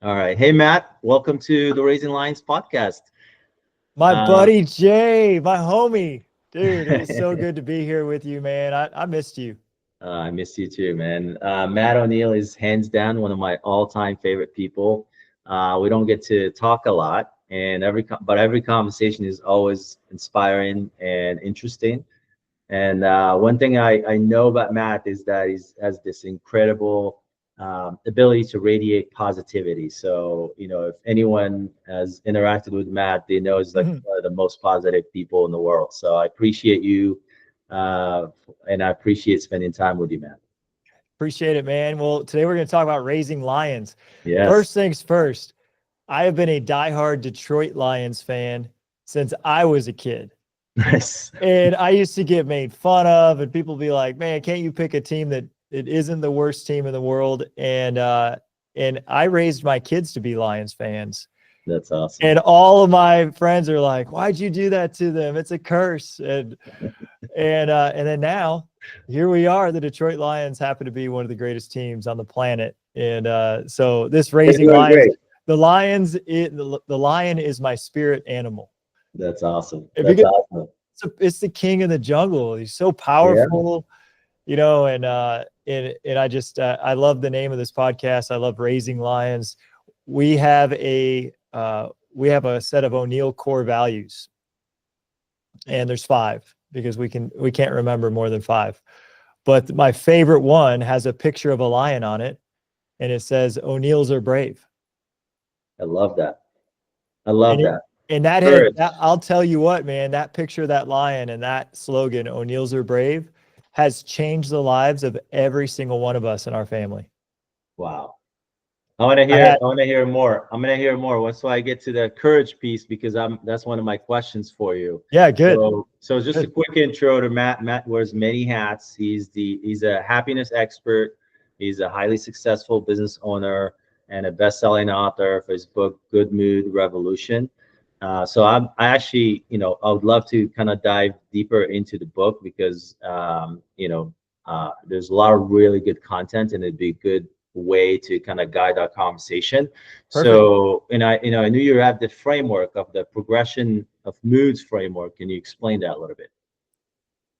All right. Hey, Matt. Welcome to the Raising Lions podcast. My Uh, buddy Jay, my homie. Dude, it is so good to be here with you, man. I missed you. I miss you too, man. Matt O'Neill is hands down one of my all-time favorite people. We don't get to talk a lot, and every conversation is always inspiring and interesting. And one thing I know about Matt is that he has this incredible ability to radiate positivity. So, if anyone has interacted with Matt, they know he's like one of the most positive people in the world. So I appreciate you, uh, and I appreciate spending time with you, Matt. Appreciate it, man. Well, today we're going to talk about raising lions. Yes. First things first, I have been a diehard Detroit Lions fan since I was a kid. Nice. And I used to get made fun of, and people be like, man, can't you pick a team that it isn't the worst team in the world? And I raised my kids to be Lions fans. That's awesome. And all of my friends are like, why'd you do that to them? It's a curse. And then now here we are. The Detroit Lions happen to be one of the greatest teams on the planet. And so this They're raising doing lions, great. the lion is my spirit animal. That's awesome. If you That's get, awesome. it's the king of the jungle. He's so Yeah. powerful, and I just I love the name of this podcast. I love raising lions. We have a set of O'Neill core values, and there's 5 because we can't remember more than 5. But my favorite one has a picture of a lion on it, and it says O'Neills are brave. I love that. I love And that. Courage. I'll tell you what, man, that picture of that lion and that slogan, O'Neills are brave, has changed the lives of every single one of us in our family. Wow. I want to I hear. had, I want to hear more. I'm gonna hear more. That's why I get to the courage piece because That's one of my questions for you. yeah, good. So just a Good. quick intro to Matt. Matt wears many hats. He's a happiness expert. He's a highly successful business owner and a best-selling author for his book Good Mood Revolution. I actually, I would love to kind of dive deeper into the book because, there's a lot of really good content and it'd be a good way to kind of guide our conversation. Perfect. So, and I knew you have the framework of the progression of moods framework. Can you explain that a little bit?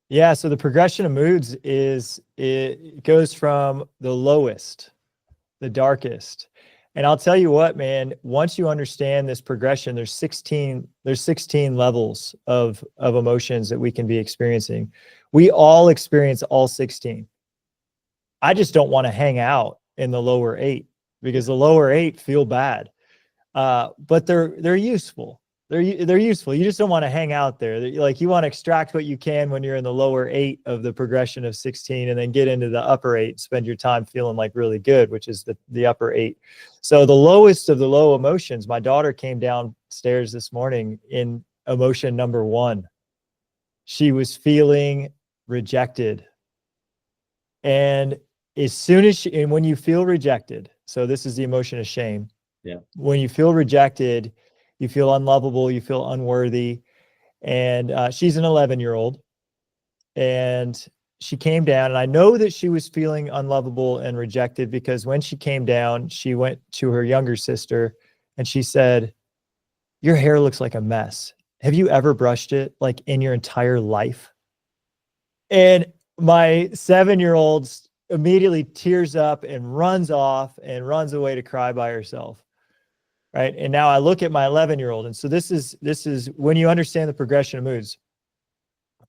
Yeah, so the progression of moods it goes from the lowest, the darkest. And I'll tell you what, man, once you understand this progression, there's 16 levels of emotions that we can be experiencing. We all experience all 16. I just don't want to hang out in the lower 8 because the lower 8 feel bad. But they're useful. They're useful. You just don't want to hang out there. Like, you want to extract what you can when you're in the lower 8 of the progression of 16 and then get into the upper 8, spend your time feeling like really good, which is the upper 8. So the lowest of the low emotions, my daughter came downstairs this morning in emotion number 1. She was feeling rejected. And when you feel rejected, so this is the emotion of shame. Yeah. When you feel rejected, you feel unlovable, you feel unworthy. And she's an 11-year-old. And she came down, and I know that she was feeling unlovable and rejected because when she came down, she went to her younger sister and she said, "Your hair looks like a mess. Have you ever brushed it like in your entire life?" And my 7-year-old immediately tears up and runs off and runs away to cry by herself. Right. And now I look at my 11-year-old. And so this is when you understand the progression of moods,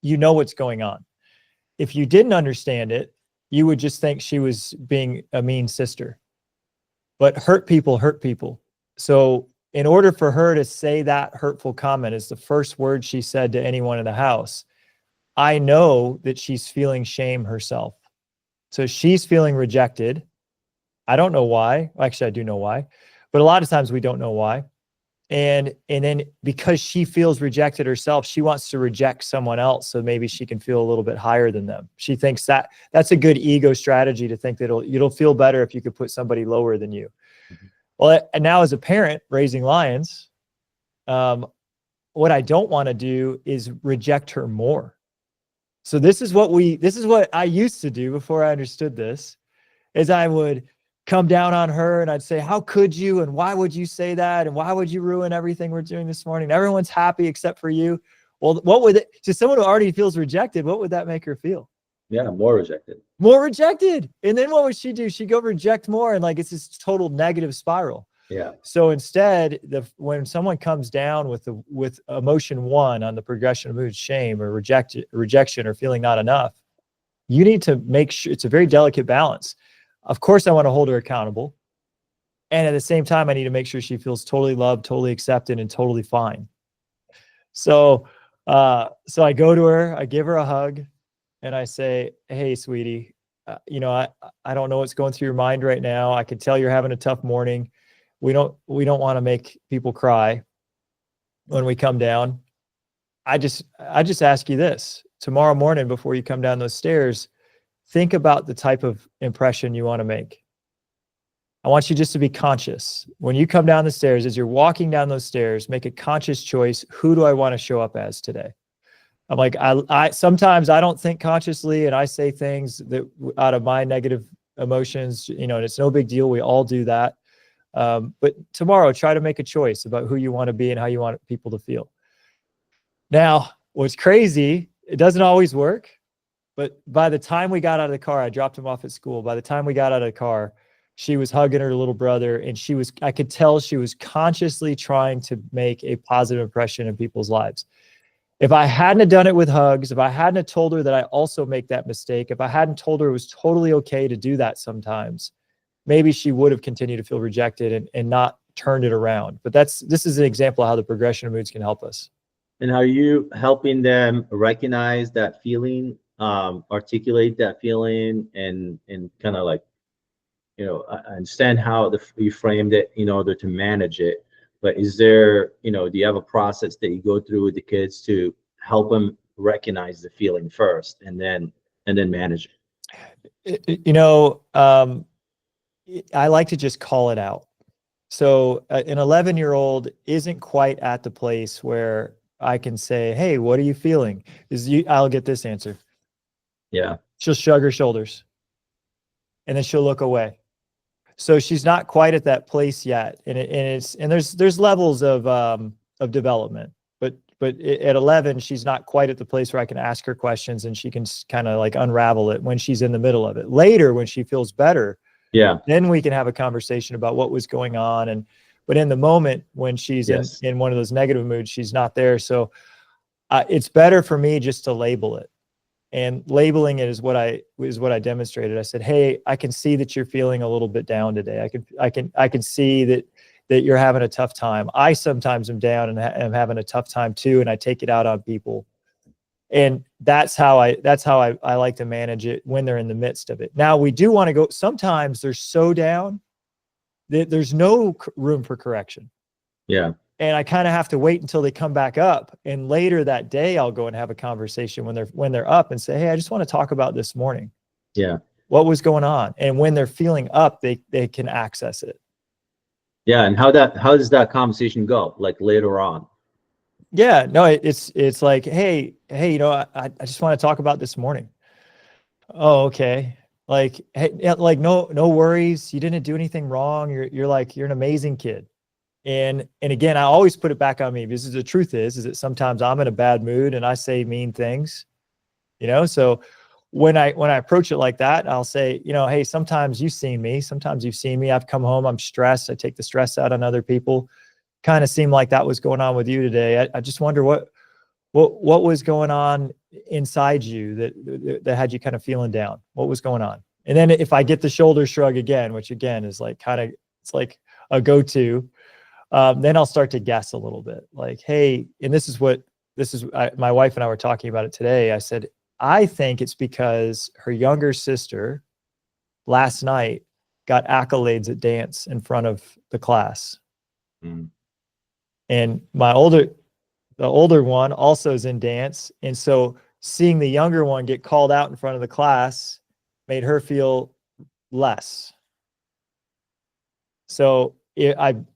you know what's going on. If you didn't understand it, you would just think she was being a mean sister. But hurt people hurt people. So in order for her to say that hurtful comment is the first word she said to anyone in the house, I know that she's feeling shame herself. So she's feeling rejected. I don't know why. Actually, I do know why. But a lot of times we don't know why. And then because she feels rejected herself, she wants to reject someone else so maybe she can feel a little bit higher than them. She thinks that's a good ego strategy to think that it'll feel better if you could put somebody lower than you. Mhm. Well, and now as a parent raising lions, what I don't want to do is reject her more. So this is what I used to do before I understood this, is I would come down on her and I'd say, how could you? And why would you say that? And why would you ruin everything we're doing this morning? Everyone's happy except for you. Well, what would it, to someone who already feels rejected, what would that make her feel? Yeah, more rejected. More rejected. And then what would she do? She'd go reject more. And like, it's this total negative spiral. Yeah. So instead, when someone comes down with emotion 1 on the progression of mood, shame or rejection or feeling not enough, you need to make sure it's a very delicate balance. Of course, I want to hold her accountable. And at the same time, I need to make sure she feels totally loved, totally accepted, and totally fine. So I go to her, I give her a hug, and I say, hey, sweetie, I don't know what's going through your mind right now. I can tell you're having a tough morning. We don't want to make people cry when we come down. I just ask you this. Tomorrow morning, before you come down those stairs, think about the type of impression you want to make. I want you just to be conscious. When you come down the stairs, as you're walking down those stairs, make a conscious choice. Who do I want to show up as today? I'm like, I sometimes I don't think consciously, and I say things that out of my negative emotions, and it's no big deal. We all do that. But tomorrow, try to make a choice about who you want to be and how you want people to feel. Now, what's crazy, it doesn't always work, but by the time we got out of the car, I dropped him off at school. By the time we got out of the car, she was hugging her little brother, and I could tell she was consciously trying to make a positive impression in people's lives. If I hadn't done it with hugs, if I hadn't told her that I also make that mistake, if I hadn't told her it was totally okay to do that sometimes, maybe she would have continued to feel rejected and not turned it around. But this is an example of how the progression of moods can help us. And are you helping them recognize that feeling, articulate that feeling, and kind of like, I understand how you framed it in order to manage it, but is there, do you have a process that you go through with the kids to help them recognize the feeling first and then manage it? I like to just call it out. So an 11-year-old isn't quite at the place where I can say, hey, what are you feeling? I'll get this answer. Yeah. She'll shrug her shoulders and then she'll look away. So she's not quite at that place yet. And there's levels of development, but at 11, she's not quite at the place where I can ask her questions and she can kind of like unravel it when she's in the middle of it. Later, when she feels better, yeah, then we can have a conversation about what was going on. But in the moment when she's in one of those negative moods, she's not there. So it's better for me just to label it. And labeling it is what I demonstrated. I said, hey, I can see that you're feeling a little bit down today. I can see that you're having a tough time. I sometimes am down and am having a tough time too, and I take it out on people. And that's how I like to manage it when they're in the midst of it. Now, we do want to go, sometimes they're so down that there's no room for correction. Yeah. And I kind of have to wait until they come back up. And later that day, I'll go and have a conversation when they're up and say, hey, I just want to talk about this morning. Yeah. What was going on? And when they're feeling up, they can access it. Yeah. And how does that conversation go? Like later on? Yeah, no, it's like, hey, I just want to talk about this morning. Oh, okay. Like, hey, like no worries. You didn't do anything wrong. You're an amazing kid. And again, I always put it back on me because the truth is that sometimes I'm in a bad mood and I say mean things, so when I approach it like that, I'll say, hey, sometimes you've seen me. I've come home, I'm stressed. I take the stress out on other people. Kind of seemed like that was going on with you today. I just wonder what was going on inside you that had you kind of feeling down. What was going on? And then if I get the shoulder shrug again, which again is like it's like a go-to, then I'll start to guess a little bit. Like, hey, and my wife and I were talking about it today. I said, I think it's because her younger sister last night got accolades at dance in front of the class. Mm. And the older one also is in dance. And so seeing the younger one get called out in front of the class made her feel less. So and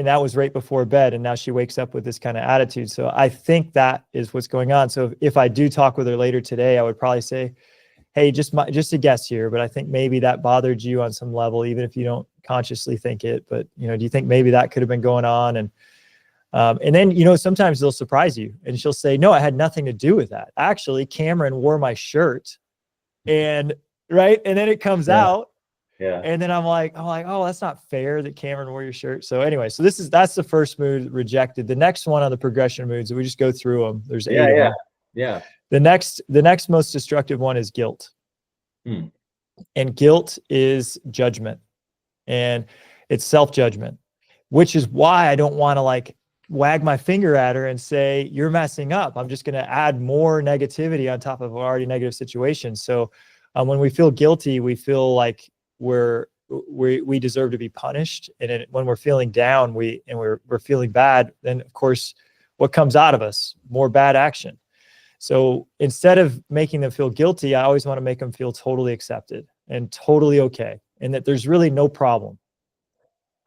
that was right before bed. And now she wakes up with this kind of attitude. So I think that is what's going on. So if I do talk with her later today, I would probably say, hey, just a guess here, but I think maybe that bothered you on some level, even if you don't consciously think it. But, you know, do you think maybe that could have been going on? And then, you know, sometimes they'll surprise you and she'll say, no, I had nothing to do with that. Actually, Cameron wore my shirt, and right. And then it comes out. Yeah. And then I'm like, oh, that's not fair that Cameron wore your shirt. So anyway, so that's the first mood, rejected. The next one on the progression moods, we just go through them. There's 8 of them. Yeah. The next most destructive one is guilt. And guilt is judgment, and it's self-judgment, which is why I don't want to like wag my finger at her and say, you're messing up. I'm just going to add more negativity on top of an already negative situation. So when we feel guilty, we feel like we deserve to be punished. And when we're feeling down, we're feeling bad, then of course, what comes out of us? More bad action. So instead of making them feel guilty, I always want to make them feel totally accepted and totally okay, and that there's really no problem.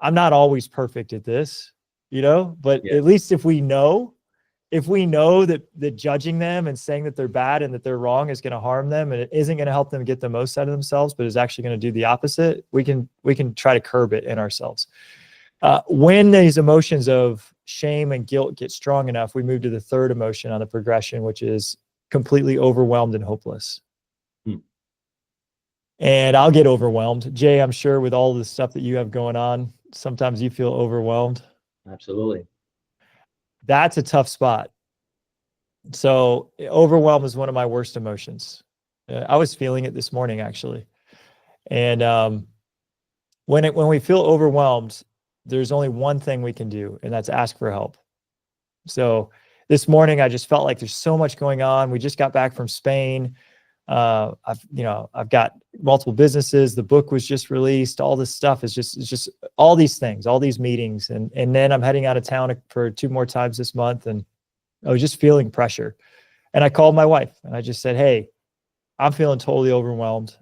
I'm not always perfect at this, you know, but at least if we know that judging them and saying that they're bad and that they're wrong is going to harm them, and it isn't going to help them get the most out of themselves, but is actually going to do the opposite, we can try to curb it in ourselves. When these emotions of shame and guilt get strong enough, we move to the third emotion on the progression, which is completely overwhelmed and hopeless. And I'll get overwhelmed. Jay, I'm sure with all the stuff that you have going on, sometimes you feel overwhelmed. Absolutely. That's a tough spot. So overwhelm is one of my worst emotions. I was feeling it this morning, actually. And when we feel overwhelmed, there's only one thing we can do, and that's ask for help. So this morning, I just felt like there's so much going on. We just got back from Spain. I've got multiple businesses. The book was just released. All this stuff is just all these things, all these meetings. And then I'm heading out of town for 2 more times this month. And I was just feeling pressure. And I called my wife and I just said, hey, I'm feeling totally overwhelmed.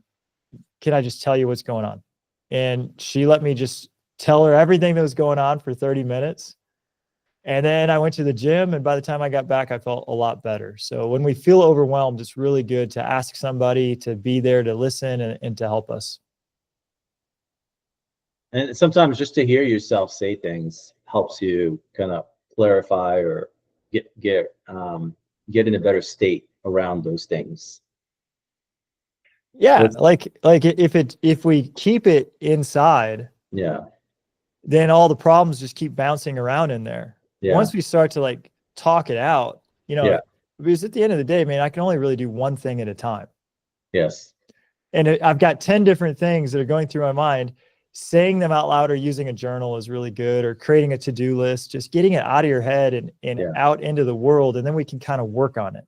Can I just tell you what's going on? And she let me just tell her everything that was going on for 30 minutes. And then I went to the gym, and by the time I got back, I felt a lot better. So when we feel overwhelmed, it's really good to ask somebody to be there to listen and to help us. And sometimes just to hear yourself say things helps you kind of clarify or get in a better state around those things. Yeah, like if we keep it inside, then all the problems just keep bouncing around in there. Once we start to like talk it out, you know, because at the end of the day, man, I can only really do one thing at a time. Yes. And I've got 10 different things that are going through my mind. Saying them out loud or using a journal is really good, or creating a to-do list, just getting it out of your head and out into the world. And then we can kind of work on it.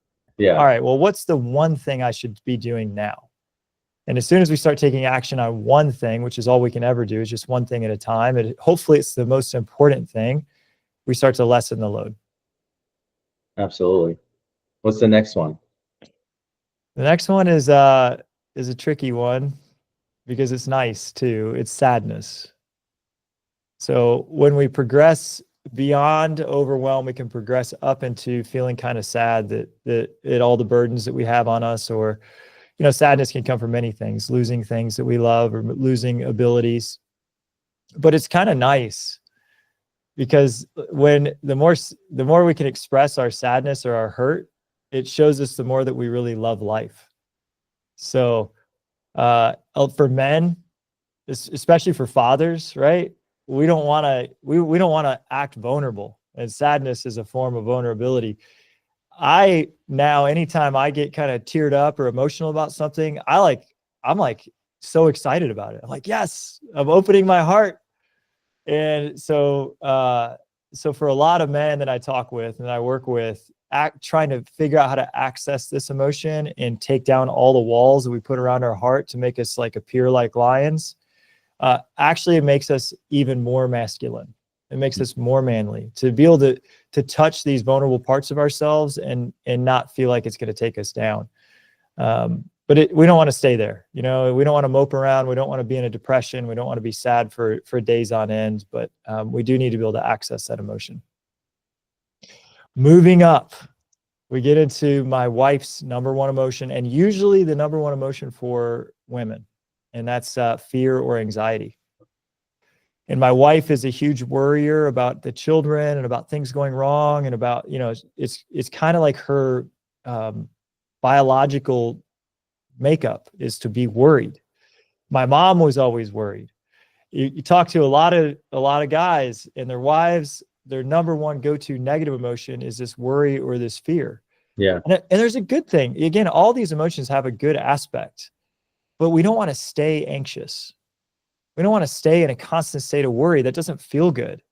All right, well, what's the one thing I should be doing now? And as soon as we start taking action on one thing, which is all we can ever do, is just one thing at a time, and hopefully it's the most important thing, we start to lessen the load. Absolutely. What's the next one? The next one is a tricky one because it's nice too. It's sadness. So when we progress beyond overwhelm, we can progress up into feeling kind of sad that all the burdens that we have on us, or, you know, sadness can come from many things, losing things that we love or losing abilities. But it's kind of nice, because when the more we can express our sadness or our hurt, it shows us the more that we really love life. So for men, especially for fathers, right? We don't want to act vulnerable, and sadness is a form of vulnerability. Anytime I get kind of teared up or emotional about something, I'm like so excited about it. I'm like, yes, I'm opening my heart. And so for a lot of men that I talk with and I work with, trying to figure out how to access this emotion and take down all the walls that we put around our heart to make us like appear like lions, actually it makes us even more masculine. It makes us more manly to be able to touch these vulnerable parts of ourselves and not feel like it's going to take us down. But we don't want to stay there. You know, we don't want to mope around. We don't want to be in a depression. We don't want to be sad for days on end, but we do need to be able to access that emotion. Moving up, We get into my wife's number one emotion, and usually the number one emotion for women, and that's fear or anxiety. And my wife is a huge worrier about the children and about things going wrong, and about, you know, it's kind of like her biological makeup is to be worried. My mom was always worried. You talk to a lot of guys, and their wives, their number one go-to negative emotion is this worry or this fear. Yeah. And there's a good thing. Again, all these emotions have a good aspect, but we don't want to stay anxious. We don't want to stay in a constant state of worry. That doesn't feel good.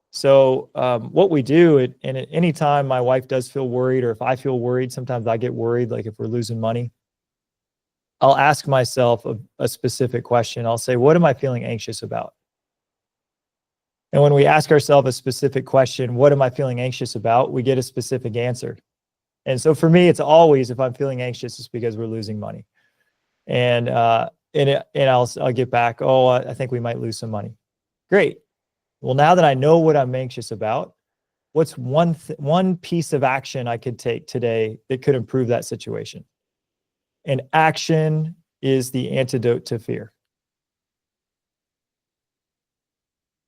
So what we do, and at any time my wife does feel worried, or if I feel worried, sometimes I get worried, like if we're losing money, I'll ask myself a specific question. I'll say, what am I feeling anxious about? And when we ask ourselves a specific question, what am I feeling anxious about? We get a specific answer. And so for me, it's always, if I'm feeling anxious, it's because we're losing money. And I'll get back, oh, I think we might lose some money. Great. Well, now that I know what I'm anxious about, what's one piece of action I could take today that could improve that situation? And action is the antidote to fear.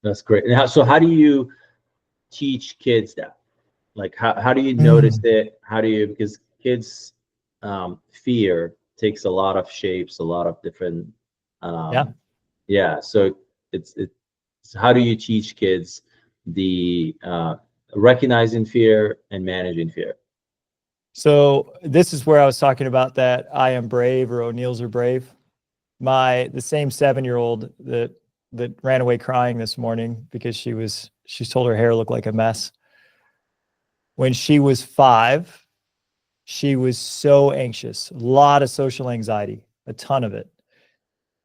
That's great. And so how do you teach kids that? Like, how do you notice it? How do you, because kids, fear takes a lot of shapes, a lot of different, yeah. So it's how do you teach kids the recognizing fear and managing fear? So this is where I was talking about that I am brave, or O'Neill's are brave. The same 7-year-old that ran away crying this morning because she told her hair looked like a mess. When she was 5, she was so anxious, a lot of social anxiety, a ton of it,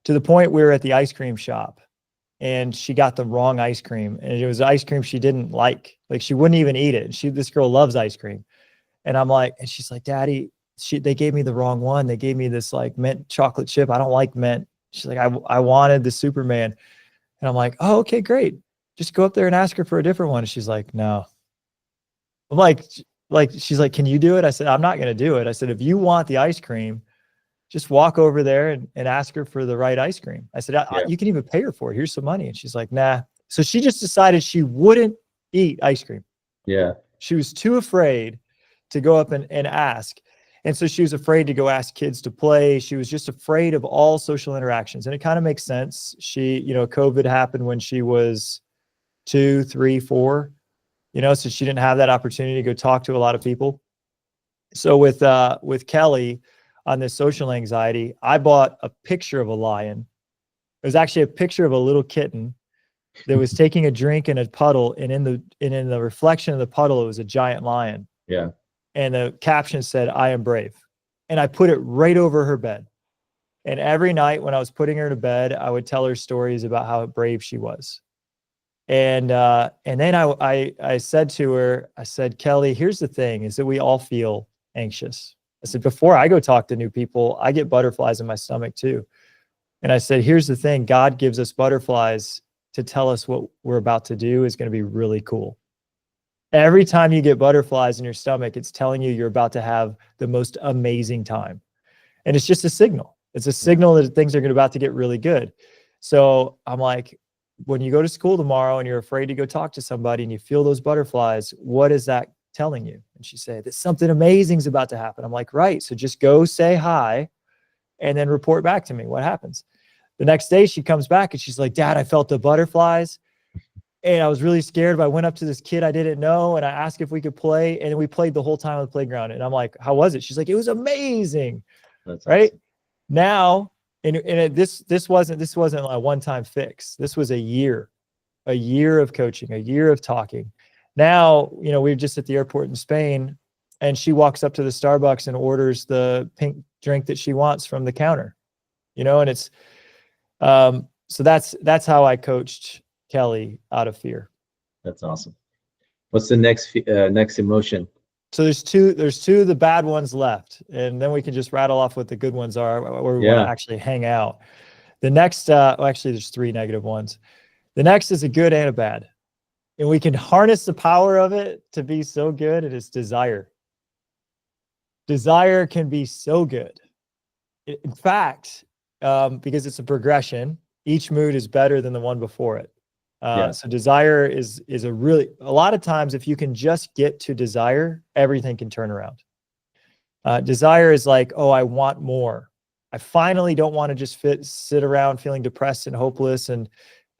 to the point we were at the ice cream shop and she got the wrong ice cream, and it was ice cream she didn't like she wouldn't even eat it. This girl loves ice cream. And I'm like, and she's like, Daddy, they gave me the wrong one. They gave me this like mint chocolate chip. I don't like mint. She's like, I wanted the Superman. And I'm like, oh, okay, great. Just go up there and ask her for a different one. And she's like, no. I'm like, she's like, can you do it? I said, I'm not going to do it. I said, if you want the ice cream, just walk over there and ask her for the right ice cream. I said, you can even pay her for it. Here's some money. And she's like, nah. So she just decided she wouldn't eat ice cream. Yeah. She was too afraid to go up and ask. And so she was afraid to go ask kids to play. She was just afraid of all social interactions. And it kind of makes sense. COVID happened when she was 2, 3, 4, so she didn't have that opportunity to go talk to a lot of people. So with Kelly on this social anxiety, I bought a picture of a lion. It was actually a picture of a little kitten that was taking a drink in a puddle. And in the reflection of the puddle, it was a giant lion. Yeah. And the caption said, I am brave. And I put it right over her bed. And every night when I was putting her to bed, I would tell her stories about how brave she was. And then I said to her, I said, Kelly, here's the thing, is that we all feel anxious. I said, before I go talk to new people, I get butterflies in my stomach too. And I said, here's the thing, God gives us butterflies to tell us what we're about to do is going to be really cool. Every time you get butterflies in your stomach, it's telling you you're about to have the most amazing time. And it's just a signal. It's a signal that things are about to get really good. So I'm like, when you go to school tomorrow and you're afraid to go talk to somebody and you feel those butterflies, what is that telling you? And she said, that something amazing is about to happen. I'm like, right. So just go say hi and then report back to me what happens. The next day she comes back and she's like, Dad, I felt the butterflies. And I was really scared, but I went up to this kid I didn't know and I asked if we could play, and we played the whole time on the playground. And I'm like, how was it? She's like, it was amazing. That's right. Awesome. Now, this wasn't a one-time fix. This was a year of coaching, a year of talking. Now, we're just at the airport in Spain, and she walks up to the Starbucks and orders the pink drink that she wants from the counter, and it's, so that's how I coached Kelly out of fear. That's awesome. What's the next emotion? So there's two of the bad ones left, and then we can just rattle off what the good ones are, where we want to actually hang out. The next, actually there's 3 negative ones. The next is a good and a bad, and we can harness the power of it to be so good. It is desire. Desire can be so good. In fact, because it's a progression, each mood is better than the one before it. So desire is a lot of times, if you can just get to desire, everything can turn around. Desire is like, oh, I want more. I finally don't want to just sit around feeling depressed and hopeless and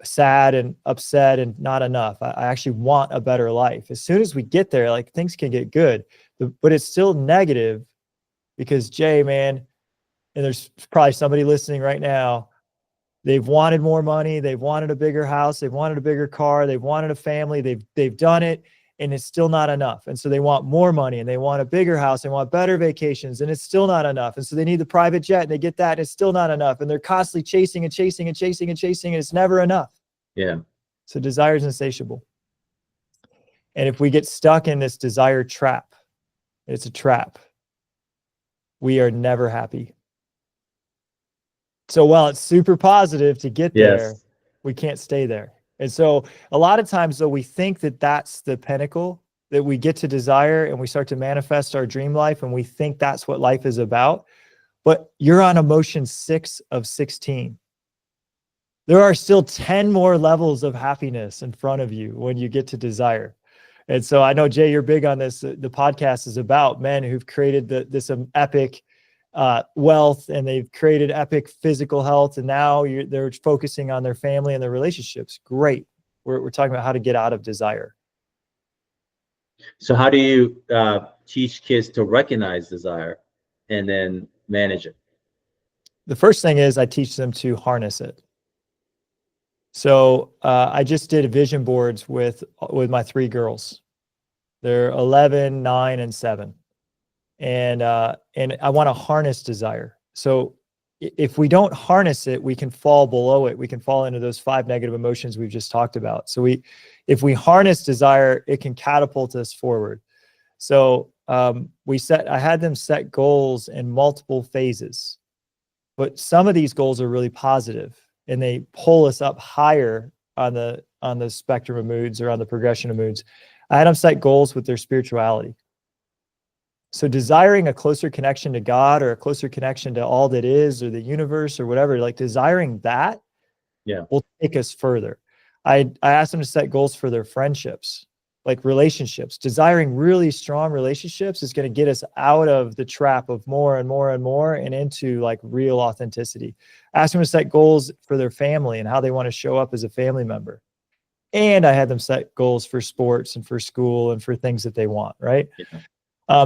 sad and upset and not enough. I actually want a better life. As soon as we get there, like, things can get good, but it's still negative because, Jay, man, and there's probably somebody listening right now, they've wanted more money, they've wanted a bigger house, they've wanted a bigger car, they've wanted a family, they've done it, and it's still not enough. And so they want more money, and they want a bigger house, they want better vacations, and it's still not enough. And so they need the private jet, and they get that, and it's still not enough. And they're constantly chasing and chasing and chasing and chasing, and it's never enough. Yeah. So desire is insatiable. And if we get stuck in this desire trap, it's a trap. We are never happy. So while it's super positive to get there, we can't stay there. And so a lot of times, though, we think that that's the pinnacle, that we get to desire and we start to manifest our dream life, and we think that's what life is about. But you're on emotion 6 of 16. There are still 10 more levels of happiness in front of you when you get to desire. And so I know, Jay, you're big on this. The podcast is about men who've created this epic wealth, and they've created epic physical health, and now they're focusing on their family and their relationships. Great. We're talking about how to get out of desire. So how do you teach kids to recognize desire and then manage it? The first thing is I teach them to harness it. So I just did vision boards with my 3 girls. They're 11, 9, and 7. And I want to harness desire. So if we don't harness it, we can fall below it. We can fall into those 5 negative emotions we've just talked about. So if we harness desire, it can catapult us forward. So I had them set goals in multiple phases, but some of these goals are really positive, and they pull us up higher on the spectrum of moods, or on the progression of moods. I had them set goals with their spirituality. So desiring a closer connection to God, or a closer connection to all that is, or the universe, or whatever, like desiring that will take us further. I asked them to set goals for their friendships, like relationships. Desiring really strong relationships is going to get us out of the trap of more and more and more, and into like real authenticity. I asked them to set goals for their family and how they want to show up as a family member. And I had them set goals for sports and for school and for things that they want, right? Yeah.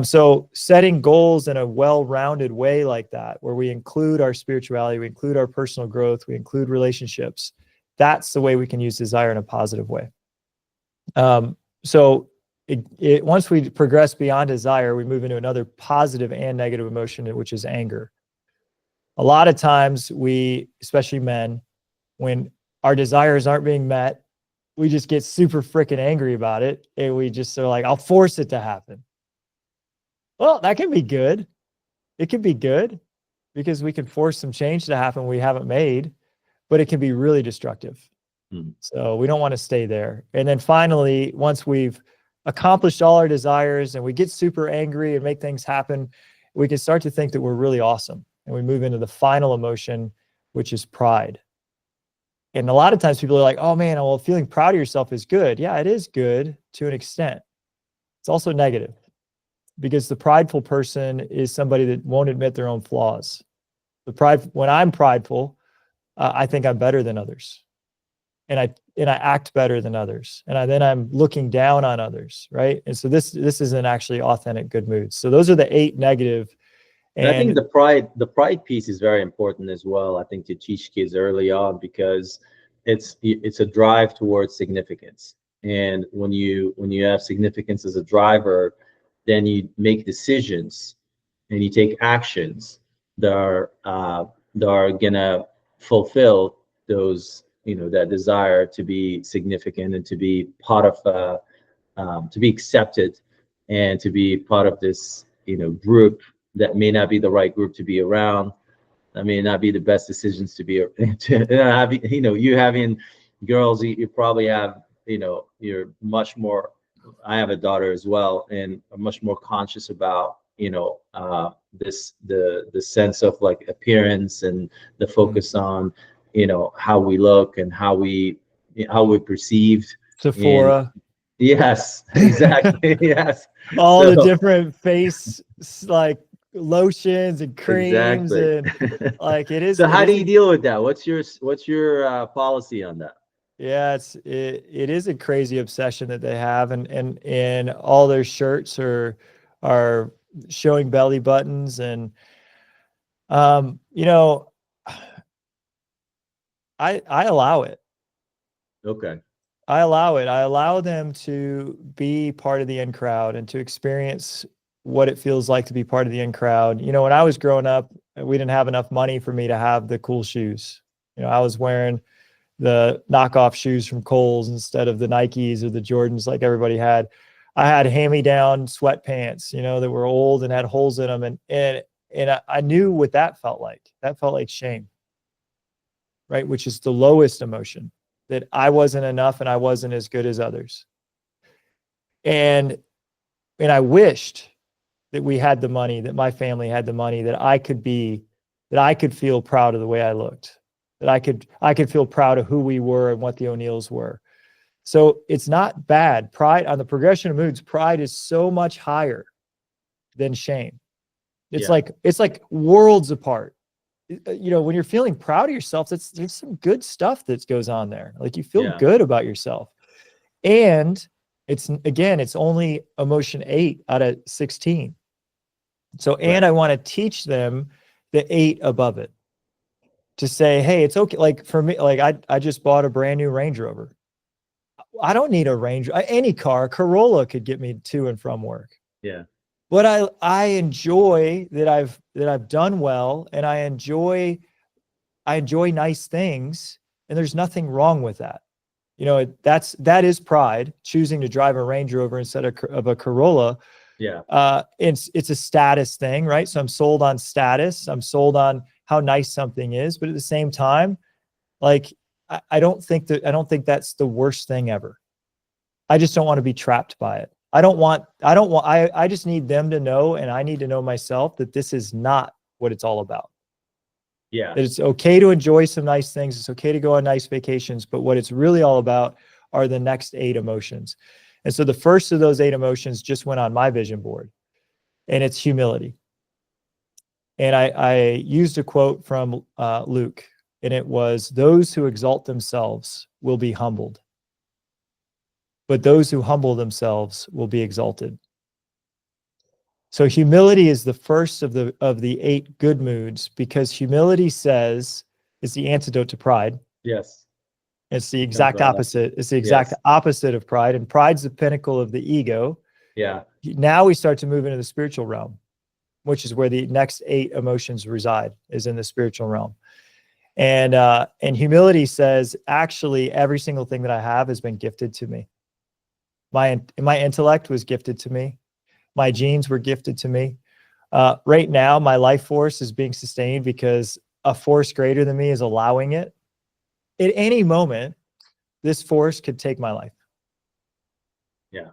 So setting goals in a well-rounded way like that, where we include our spirituality, we include our personal growth, we include relationships, that's the way we can use desire in a positive way. So once we progress beyond desire, we move into another positive and negative emotion, which is anger. A lot of times especially men, when our desires aren't being met, we just get super freaking angry about it. And we just are like, I'll force it to happen. Well, that can be good. It can be good because we can force some change to happen we haven't made, but it can be really destructive. So we don't want to stay there. And then finally, once we've accomplished all our desires and we get super angry and make things happen, we can start to think that we're really awesome. And we move into the final emotion, which is pride. And a lot of times people are like, oh man, well, feeling proud of yourself is good. Yeah, it is good to an extent. It's also negative, because the prideful person is somebody that won't admit their own flaws. When I'm prideful, I think I'm better than others. And I act better than others. And then I'm looking down on others, right? And so this isn't actually authentic good moods. So those are the 8 negative. And I think the pride piece is very important as well. I think to teach kids early on, because it's a drive towards significance. And when you have significance as a driver, then you make decisions and you take actions that are gonna fulfill those, that desire to be significant and to be part of to be accepted and to be part of this group that may not be the right group to be around. That may not be the best decisions to be you having girls, you probably have, you're much more, I have a daughter as well, and I'm much more conscious about the sense of like appearance and the focus on how we look and how we perceived. And Sephora. yes, exactly. Yes. All the So different face like lotions and creams, exactly. and like So it how do is you deal with that? What's your policy on that? yeah, it is a crazy obsession that they have, and all their shirts are showing belly buttons, and you know, I allow it. Okay. I allow it. I allow them to be part of the in crowd and to experience what it feels like to be part of the in crowd. When I was growing up, we didn't have enough money for me to have the cool shoes. I was wearing the knockoff shoes from Kohl's instead of the Nikes or the Jordans like everybody had. I had hand-me-down sweatpants, that were old and had holes in them, and I knew what that felt like. That felt like shame, right? Which is the lowest emotion, that I wasn't enough and I wasn't as good as others. And I wished that we had the money, that my family had the money, that I could feel proud of the way I looked, that I could feel proud of who we were and what the O'Neills were. So it's not bad. Pride, on the progression of moods, pride is so much higher than shame. It's Yeah. like worlds apart. When you're feeling proud of yourself, there's some good stuff that goes on there. Like you feel Yeah. good about yourself. And it's only emotion 8 out of 16. So, and Right. I want to teach them the 8 above it, to say, hey, it's okay. Like for me, like I just bought a brand new Range Rover. I don't need a any car. Corolla could get me to and from work. Yeah. But I enjoy that I've done well, and I enjoy nice things, and there's nothing wrong with that. That is pride, choosing to drive a Range Rover instead of a Corolla. Yeah. It's a status thing, right? So I'm sold on status. I'm sold on how nice something is, but at the same time, like I don't think that's the worst thing ever. I just don't want to be trapped by it. I just need them to know, and I need to know myself, that this is not what it's all about. Yeah. That it's okay to enjoy some nice things. It's okay to go on nice vacations, but what it's really all about are the next 8 emotions. And so the first of those 8 emotions just went on my vision board, and it's humility. And I used a quote from Luke, and it was, "Those who exalt themselves will be humbled, but those who humble themselves will be exalted." So humility is the first of the 8 good moods, because humility says it's the antidote to pride. Yes. It's the exact opposite. It's the exact Yes. opposite of pride, and pride's the pinnacle of the ego. Yeah. Now we start to move into the spiritual realm, which is where the next 8 emotions reside, is in the spiritual realm. And humility says, actually, every single thing that I have has been gifted to me. My intellect was gifted to me. My genes were gifted to me. Right now, my life force is being sustained because a force greater than me is allowing it. At any moment, this force could take my life. Yeah.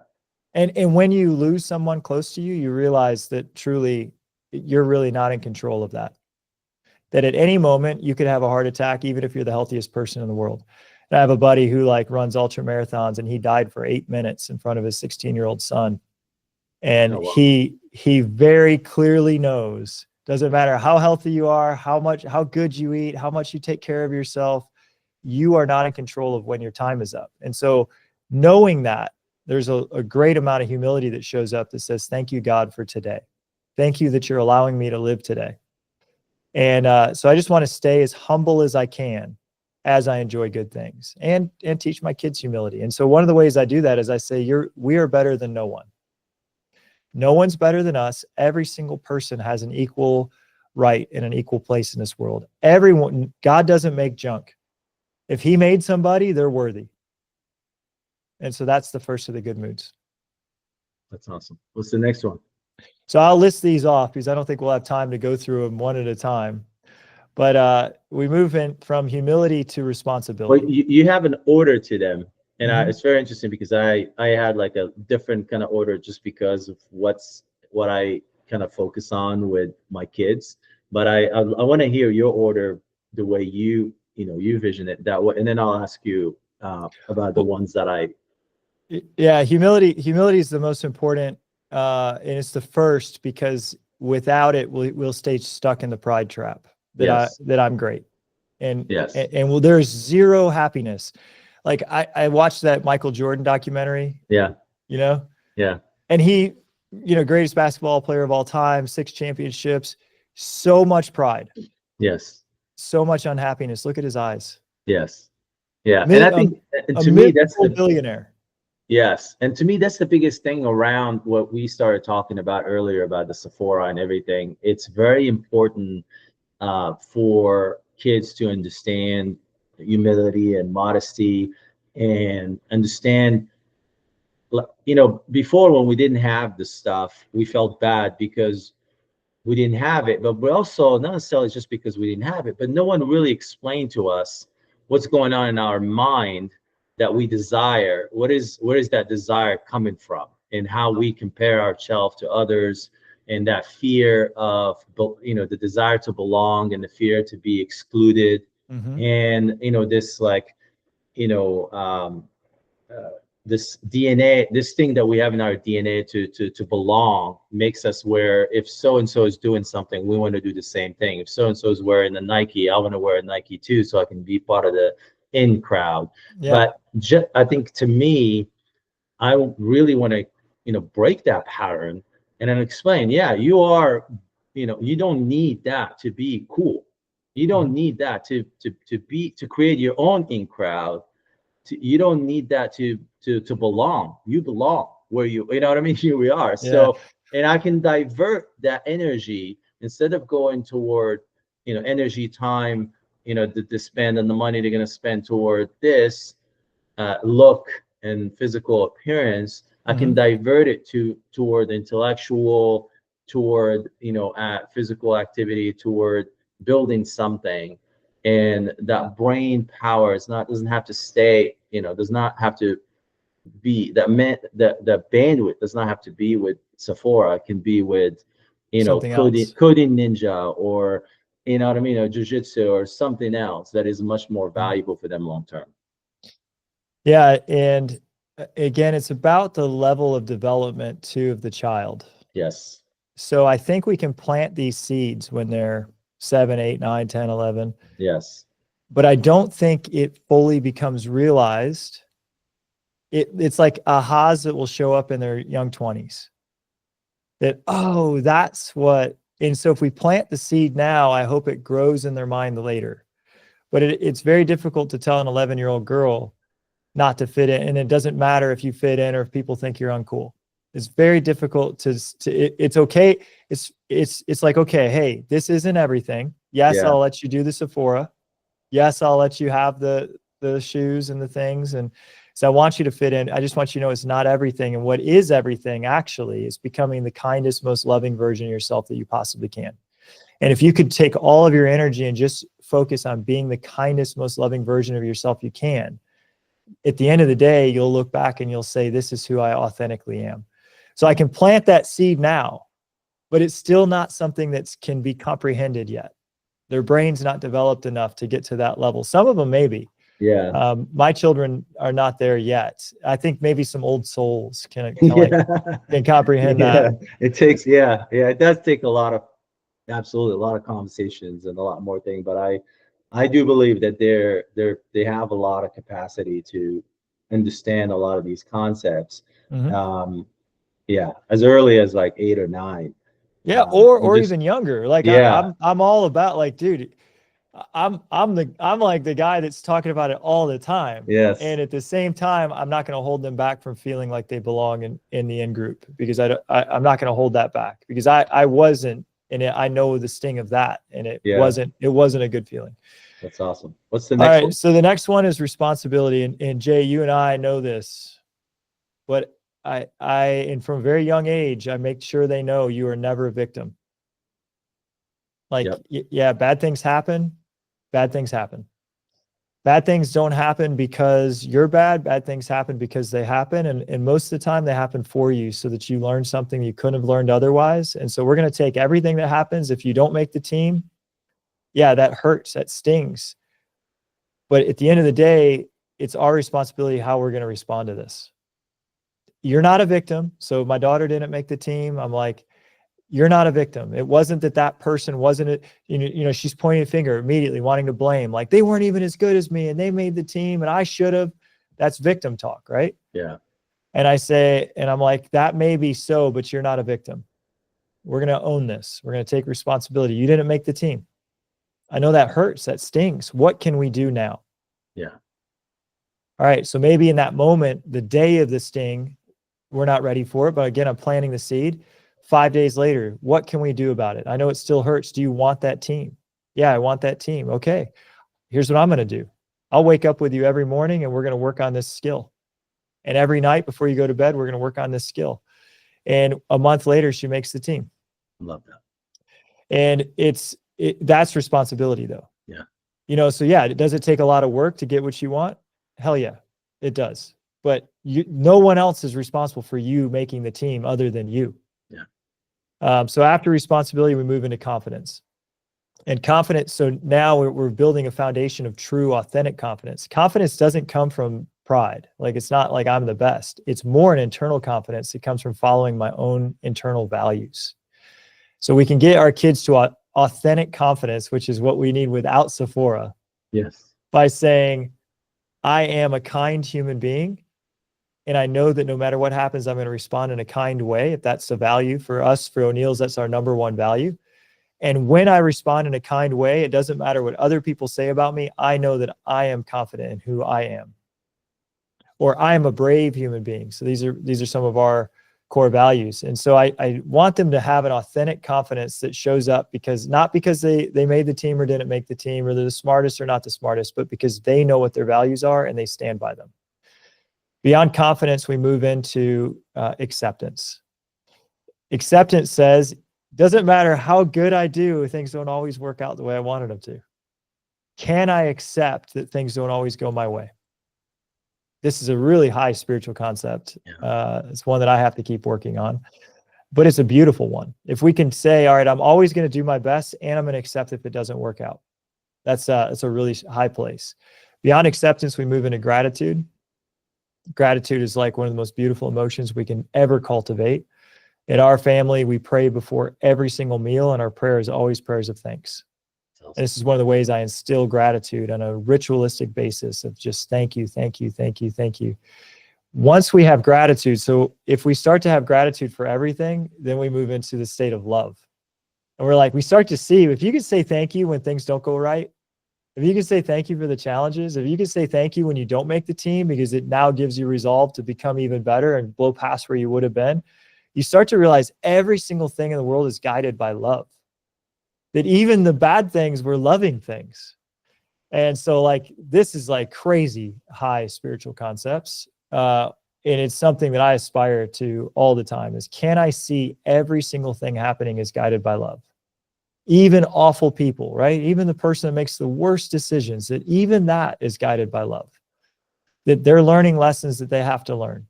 And when you lose someone close to you, you realize that truly you're really not in control of that. That at any moment you could have a heart attack, even if you're the healthiest person in the world. And I have a buddy who runs ultra marathons, and he died for 8 minutes in front of his 16-year-old son. And Oh, wow. he very clearly knows, doesn't matter how healthy you are, how good you eat, how much you take care of yourself, you are not in control of when your time is up. And so knowing that, there's a great amount of humility that shows up that says, thank you, God, for today. Thank you that you're allowing me to live today. And so I just want to stay as humble as I can as I enjoy good things, and teach my kids humility. And so one of the ways I do that is I say, we are better than no one. No one's better than us. Every single person has an equal right and an equal place in this world. Everyone, God doesn't make junk. If he made somebody, they're worthy. And so that's the first of the good moods. That's awesome. What's the next one? So I'll list these off because I don't think we'll have time to go through them one at a time. But we move in from humility to responsibility. Well, you have an order to them. And Mhm. it's very interesting because I had like a different kind of order just because of what I kind of focus on with my kids. But I want to hear your order, the way you vision it that way, and then I'll ask you about the ones that I. Yeah, humility is the most important, and it's the first, because without it, we'll stay stuck in the pride trap Yes. that I'm great. Yes. And well, there's zero happiness. Like I watched that Michael Jordan documentary, Yeah. and he, greatest basketball player of all time, 6 championships, so much pride, Yes. so much unhappiness. Look at his eyes. Yes. Yeah. And I think, and A to me, that's miserable the billionaire. yes. And to me, that's the biggest thing around what we started talking about earlier about the Sephora and everything. It's very important for kids to understand humility and modesty, and understand, before, when we didn't have the stuff, we felt bad because we didn't have it. But we also, not necessarily just because we didn't have it, but no one really explained to us what's going on in our mind that we desire. Where is that desire coming from, and how we compare ourselves to others, and that fear of, the desire to belong, and the fear to be excluded. And this, like, you know this DNA, this thing that we have in our DNA to belong, makes us where, if so and so is doing something, we want to do the same thing. If so and so is wearing a Nike, I want to wear a Nike too, so I can be part of the in crowd. Yeah. But I think, to me, I really want to break that pattern, and then explain, yeah, you are, you don't need that to be cool. You don't need that to create your own in crowd. You don't need that to belong. You belong where you know what I mean. Here we are. So, and I can divert that energy, instead of going toward energy, time, the spend, and the money they're going to spend toward this look and physical appearance. I can divert it toward intellectual, toward physical activity, toward building something. And that brain power doesn't have to stay, does not have to be the bandwidth does not have to be with Sephora. It can be with Something coding else. ninja, or what I mean, or jujitsu, or something else that is much more valuable for them long term. Yeah, and again, it's about the level of development too of the child. Yes. So I think we can plant these seeds when they're 7, 8, 9, 10, 11. Yes. But I don't think it fully becomes realized. It's like ahas that will show up in their young 20s. That, oh, that's what. And so if we plant the seed now, I hope it grows in their mind later. But it's very difficult to tell an 11-year-old girl not to fit in. And it doesn't matter if you fit in or if people think you're uncool. It's very difficult it's okay. It's like, okay, hey, this isn't everything. Yes, I'll let you do the Sephora. Yes, I'll let you have the shoes and the things. And so I want you to fit in. I just want you to know it's not everything. And what is everything actually is becoming the kindest, most loving version of yourself that you possibly can. And if you could take all of your energy and just focus on being the kindest, most loving version of yourself you can, at the end of the day, you'll look back and you'll say, this is who I authentically am. So I can plant that seed now, but it's still not something that can be comprehended yet. Their brain's not developed enough to get to that level. Some of them maybe. Yeah. My children are not there yet. I think maybe some old souls can comprehend that. It takes, it does take absolutely a lot of conversations and a lot more things. But I do believe that they have a lot of capacity to understand a lot of these concepts. As early as like 8 or 9. Yeah, or even younger. Like I'm all about, like, dude, I'm like the guy that's talking about it all the time. Yes. And at the same time, I'm not going to hold them back from feeling like they belong in the in group, because I'm not going to hold that back, because I wasn't, and I know the sting of that, and it wasn't a good feeling. That's awesome. What's the next one? So the next one is responsibility. And Jay, you and I know this, but and from a very young age, I make sure they know you are never a victim. Like, bad things happen. Bad things happen. Bad things don't happen because you're bad. Bad things happen because they happen. And most of the time they happen for you so that you learn something you couldn't have learned otherwise. And so we're going to take everything that happens. If you don't make the team, yeah, that hurts, that stings. But at the end of the day, it's our responsibility how we're going to respond to this. You're not a victim. So my daughter didn't make the team. I'm like, you're not a victim. It wasn't that that person wasn't it. You know, she's pointing a finger immediately, wanting to blame. Like they weren't even as good as me and they made the team and I should have. That's victim talk, right? Yeah. And I say, and I'm like, that may be so, but you're not a victim. We're going to own this. We're going to take responsibility. You didn't make the team. I know that hurts. That stings. What can we do now? Yeah. All right. So maybe in that moment, the day of the sting, we're not ready for it. But again, I'm planting the seed. 5 days later, what can we do about it? I know it still hurts. Do you want that team? Yeah, I want that team. Okay. Here's what I'm going to do. I'll wake up with you every morning and we're going to work on this skill. And every night before you go to bed, we're going to work on this skill. And a month later, she makes the team. Love that. And that's responsibility though. Yeah. You know, so yeah, does it take a lot of work to get what you want? Hell yeah, it does. But no one else is responsible for you making the team other than you. Yeah. So after responsibility, we move into confidence. And confidence, so now we're building a foundation of true, authentic confidence. Confidence doesn't come from pride. Like it's not like I'm the best. It's more an internal confidence. It comes from following my own internal values. So we can get our kids to authentic confidence, which is what we need without Sephora. Yes. By saying, I am a kind human being. And I know that no matter what happens, I'm going to respond in a kind way. If that's a value for us, for O'Neill's, that's our number one value. And when I respond in a kind way, it doesn't matter what other people say about me. I know that I am confident in who I am. Or I am a brave human being. So these are some of our core values. And so I want them to have an authentic confidence that shows up not because they made the team or didn't make the team, or they're the smartest or not the smartest, but because they know what their values are and they stand by them. Beyond confidence, we move into acceptance. Acceptance says, doesn't matter how good I do, things don't always work out the way I wanted them to. Can I accept that things don't always go my way? This is a really high spiritual concept. Yeah. It's one that I have to keep working on, but it's a beautiful one. If we can say, all right, I'm always going to do my best and I'm going to accept if it doesn't work out. That's a really high place. Beyond acceptance, we move into gratitude. Gratitude is like one of the most beautiful emotions we can ever cultivate. In our family, we pray before every single meal, and our prayer is always prayers of thanks. And this is one of the ways I instill gratitude on a ritualistic basis of just thank you, thank you, thank you, thank you. Once we have gratitude, so if we start to have gratitude for everything, then we move into the state of love. And we're like, we start to see, if you can say thank you when things don't go right, if you can say thank you for the challenges, if you can say thank you when you don't make the team, because it now gives you resolve to become even better and blow past where you would have been, you start to realize every single thing in the world is guided by love. That even the bad things were loving things. And so like, this is like crazy high spiritual concepts. And it's something that I aspire to all the time is, can I see every single thing happening is guided by love? Even awful people, right? Even the person that makes the worst decisions, that even that is guided by love. That they're learning lessons that they have to learn.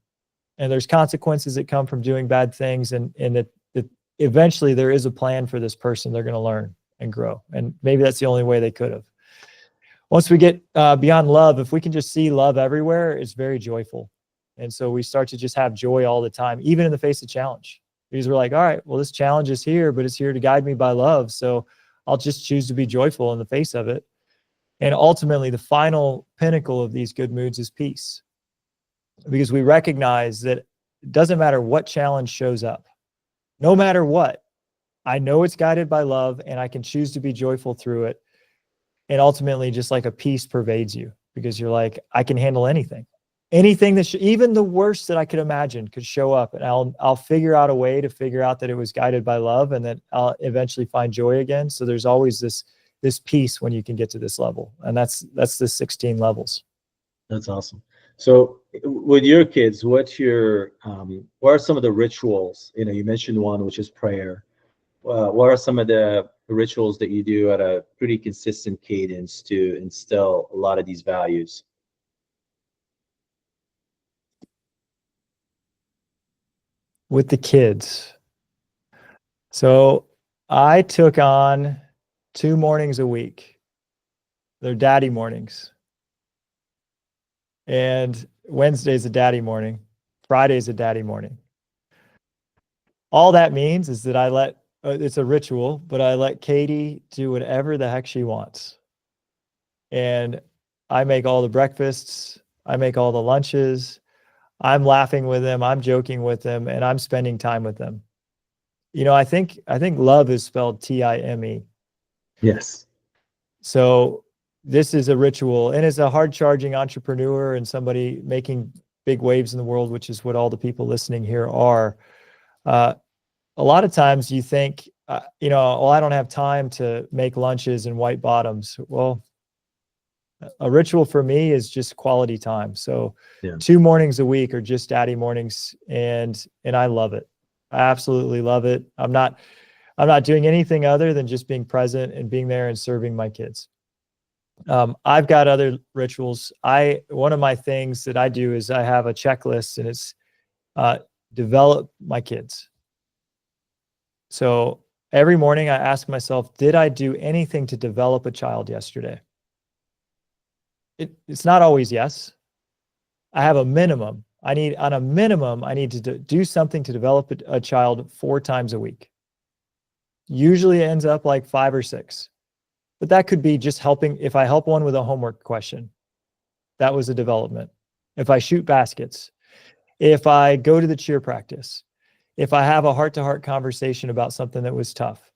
And there's consequences that come from doing bad things. And that eventually there is a plan for this person. They're going to learn and grow. And maybe that's the only way they could have. Once we get beyond love, if we can just see love everywhere, it's very joyful. And so we start to just have joy all the time, even in the face of challenge. Because we're like, all right, well, this challenge is here, but it's here to guide me by love. So I'll just choose to be joyful in the face of it. And ultimately, the final pinnacle of these good moods is peace. Because we recognize that it doesn't matter what challenge shows up. No matter what, I know it's guided by love and I can choose to be joyful through it. And ultimately, just like a peace pervades you, because you're like, I can handle anything. Anything that even the worst that I could imagine could show up, and I'll figure out a way to figure out that it was guided by love, and that I'll eventually find joy again. So there's always this peace when you can get to this level, and that's the 16 levels. That's awesome. So with your kids, what are some of the rituals? You know, you mentioned one, which is prayer. What are some of the rituals that you do at a pretty consistent cadence to instill a lot of these values? With the kids. So I took on 2 mornings a week. They're daddy mornings. And Wednesday's a daddy morning. Friday's a daddy morning. All that means is that I let, it's a ritual, but I let Katie do whatever the heck she wants. And I make all the breakfasts. I make all the lunches. I'm laughing with them. I'm joking with them, and I'm spending time with them. You know, I think love is spelled Time. Yes. So this is a ritual, and as a hard charging entrepreneur and somebody making big waves in the world, which is what all the people listening here are, a lot of times you think, you know, well, I don't have time to make lunches and white bottoms. Well, a ritual for me is just quality time. So 2 mornings a week are just daddy mornings, and I love it. I absolutely love it. I'm not doing anything other than just being present and being there and serving my kids. I've got other rituals. One of my things that I do is I have a checklist, and it's develop my kids. So every morning I ask myself, did I do anything to develop a child yesterday? It's not always yes. I have a minimum. On a minimum, I need to do something to develop a child 4 times a week. Usually it ends up like 5 or 6. But that could be just helping. If I help one with a homework question, that was a development. If I shoot baskets, if I go to the cheer practice, if I have a heart-to-heart conversation about something that was tough.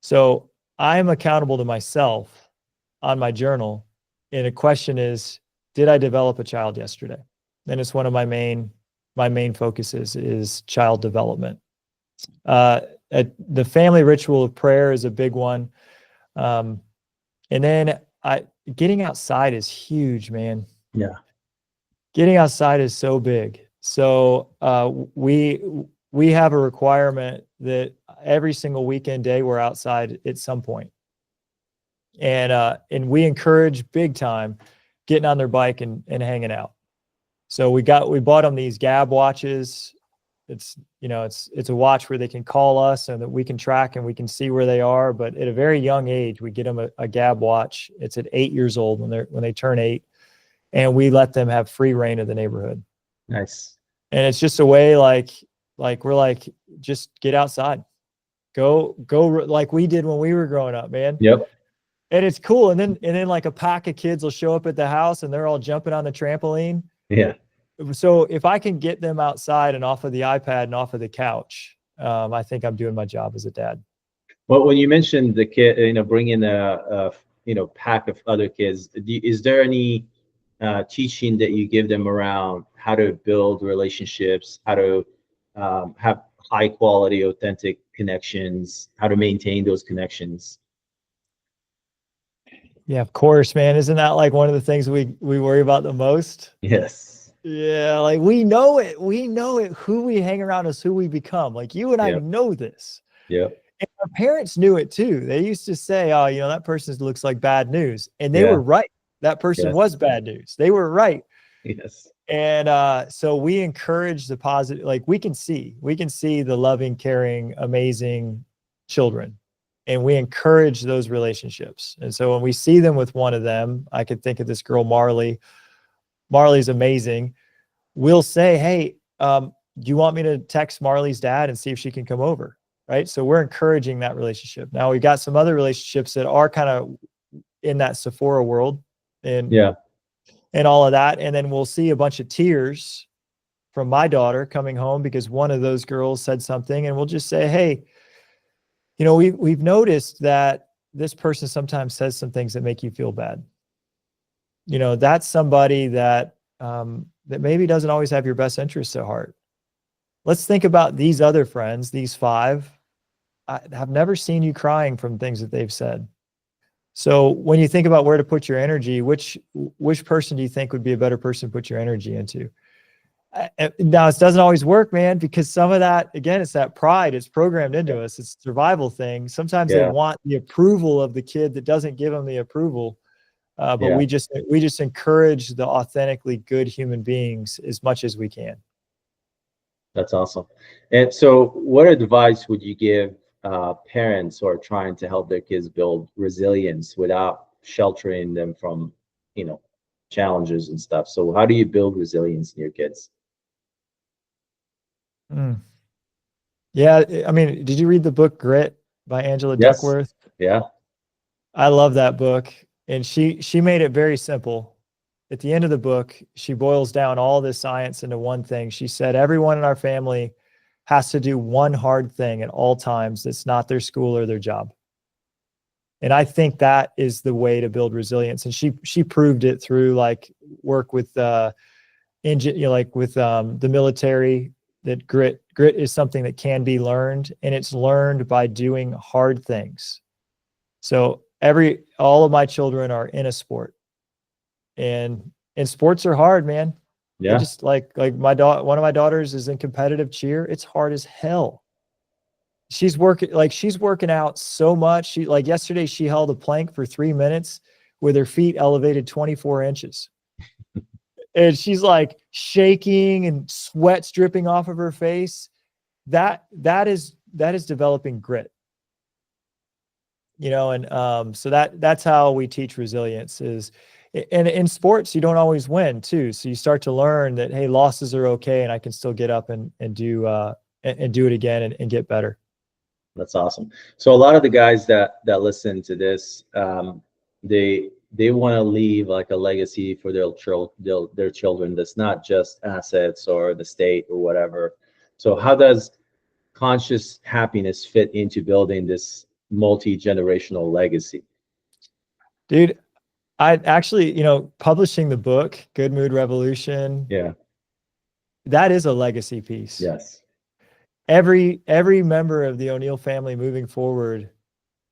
So I'm accountable to myself on my journal. And the question is, did I develop a child yesterday? And it's one of my main focuses is child development. The family ritual of prayer is a big one. And then getting outside is huge, man. Yeah. Getting outside is so big. So we have a requirement that every single weekend day we're outside at some point. And we encourage big time getting on their bike and hanging out. So we bought them these Gabb watches. It's a watch where they can call us and that we can track and we can see where they are. But at a very young age, we get them a Gabb watch. It's at 8 years old when they turn 8, and we let them have free reign of the neighborhood. Nice. And it's just a way like we're like, just get outside, go like we did when we were growing up, man. Yep. And it's cool. And then like a pack of kids will show up at the house and they're all jumping on the trampoline. Yeah. So if I can get them outside and off of the iPad and off of the couch, I think I'm doing my job as a dad. Well, when you mentioned the kid, bringing a pack of other kids, is there any teaching that you give them around how to build relationships, how to have high quality, authentic connections, how to maintain those connections? Yeah, of course, man. Isn't that like one of the things we worry about the most? Yes. Yeah, like we know it. We know it. Who we hang around is who we become. Like you and I know this. Yeah. And our parents knew it too. They used to say, oh, that person looks like bad news. And they were right. That person was bad news. They were right. Yes. And so we encourage the positive, like we can see the loving, caring, amazing children. And we encourage those relationships. And so when we see them with one of them, I could think of this girl, Marley. Marley's amazing. We'll say, hey, do you want me to text Marley's dad and see if she can come over? Right. So we're encouraging that relationship. Now we've got some other relationships that are kind of in that Sephora world and all of that. And then we'll see a bunch of tears from my daughter coming home because one of those girls said something, and we'll just say, hey, we've noticed that this person sometimes says some things that make you feel bad. That's somebody that maybe doesn't always have your best interests at heart. Let's think about these other friends, these 5. I have never seen you crying from things that they've said. So when you think about where to put your energy, which person do you think would be a better person to put your energy into? Now it doesn't always work, man, because some of that, again, it's that pride. It's programmed into us. It's a survival thing. Sometimes they want the approval of the kid that doesn't give them the approval. But we just encourage the authentically good human beings as much as we can. That's awesome. And so what advice would you give parents who are trying to help their kids build resilience without sheltering them from, challenges and stuff? So how do you build resilience in your kids? Yeah, I mean, did you read the book Grit by Angela Duckworth? Yeah. I love that book. And she made it very simple. At the end of the book, she boils down all this science into one thing. She said, everyone in our family has to do one hard thing at all times that's not their school or their job. And I think that is the way to build resilience. And she proved it through like work with the military, that grit is something that can be learned, and it's learned by doing hard things. So all of my children are in a sport, and sports are hard, man. Yeah. They just like one of my daughters is in competitive cheer. It's hard as hell. She's working out so much. Yesterday she held a plank for 3 minutes with her feet elevated 24 inches. And she's like shaking and sweat's dripping off of her face. That is developing grit. So that's how we teach resilience is, and in sports, you don't always win too. So you start to learn that, hey, losses are okay, and I can still get up and do it again and get better. That's awesome. So a lot of the guys that listen to this, they want to leave like a legacy for their children that's not just assets or the state or whatever. So how does conscious happiness fit into building this multi-generational legacy? Dude, I actually, publishing the book, Good Mood Revolution. Yeah. That is a legacy piece. Yes. Every member of the O'Neill family moving forward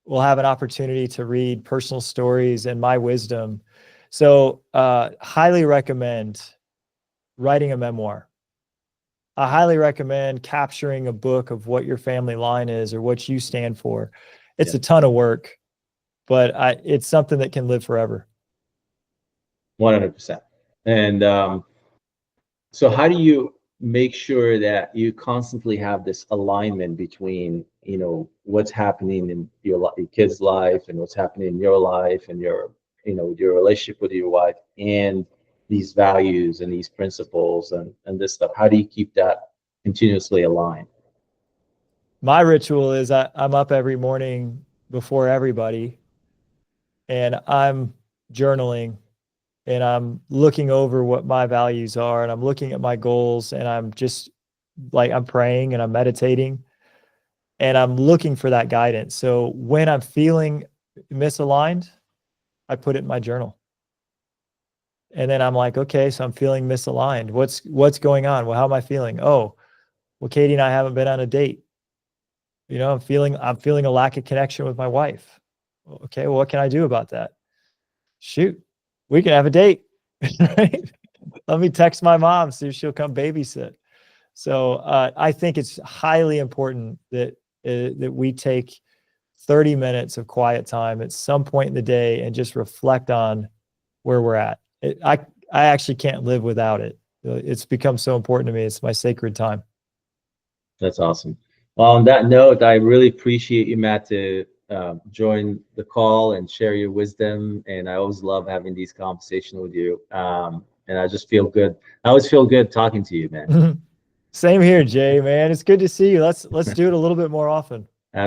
will have an opportunity to read personal stories and my wisdom. So highly recommend writing a memoir. I highly recommend capturing a book of what your family line is or what you stand for. It's a ton of work, but it's something that can live forever. 100%. And so how do you make sure that you constantly have this alignment between, what's happening in your kid's life and what's happening in your life and your relationship with your wife and these values and these principles and this stuff? How do you keep that continuously aligned? My ritual is I'm up every morning before everybody, and I'm journaling, and I'm looking over what my values are, and I'm looking at my goals, and I'm just I'm praying and I'm meditating, and I'm looking for that guidance. So when I'm feeling misaligned, I put it in my journal. And then I'm like, okay, so I'm feeling misaligned. What's going on? Well, how am I feeling? Oh, well, Katie and I haven't been on a date. I'm feeling a lack of connection with my wife. Okay, well, what can I do about that? Shoot, we can have a date. Right? Let me text my mom, see if she'll come babysit. So I think it's highly important that we take 30 minutes of quiet time at some point in the day and just reflect on where we're at. I actually can't live without it. It's become so important to me. It's my sacred time. That's awesome. Well, on that note, I really appreciate you, Matt, to join the call and share your wisdom. And I always love having these conversations with you. And I just feel good. I always feel good talking to you, man. Same here, Jay, man. It's good to see you. Let's do it a little bit more often.